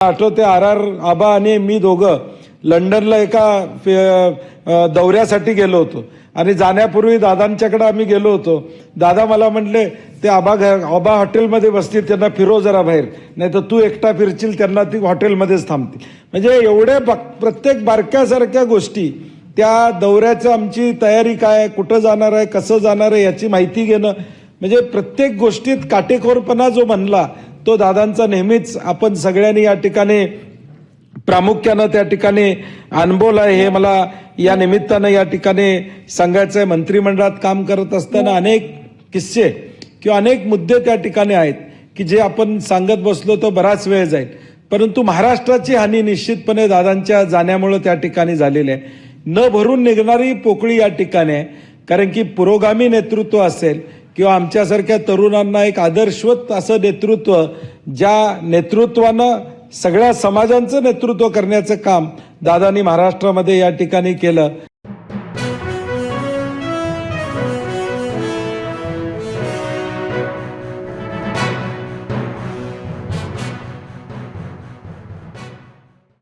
आठवते आबा आणि मी दोघं लंडनला एका दौऱ्यासाठी गेलो होतो आणि जाण्यापूर्वी दादांच्याकडे आम्ही गेलो होतो. दादा मला म्हटले ते आबा हॉटेलमध्ये बसतील, त्यांना फिरव जरा बाहेर, नाही तर तू एकटा फिरशील, त्यांना ती हॉटेलमध्येच थांबतील. म्हणजे एवढे प्रत्येक बारक्यासारख्या गोष्टी, त्या दौऱ्याचं आमची तयारी काय, कुठं जाणार आहे, कसं जाणार आहे याची माहिती घेणं, म्हणजे प्रत्येक गोष्टीत काटेकोरपणा जो म्हणला तो दादांचा नेहमीच आपण सगळ्यांनी या ठिकाणी प्रामुख्यानं त्या ठिकाणी अनुभवलं आहे. हे मला या निमित्तानं या ठिकाणी सांगायचं आहे. मंत्रिमंडळात काम करत असताना अनेक किस्से किंवा अनेक मुद्दे त्या ठिकाणी आहेत की जे आपण सांगत बसलो तर बराच वेळ जाईल, परंतु महाराष्ट्राची हानी निश्चितपणे दादांच्या जाण्यामुळे त्या ठिकाणी झालेली आहे. न भरून निघणारी पोकळी या ठिकाणी आहे, कारण की पुरोगामी नेतृत्व असेल किंवा आमच्यासारख्या तरुणांना एक आदर्शवत असं नेतृत्व, ज्या नेतृत्वानं सगळ्या समाजांचं नेतृत्व करण्याचं काम दादांनी महाराष्ट्रामध्ये या ठिकाणी केलं.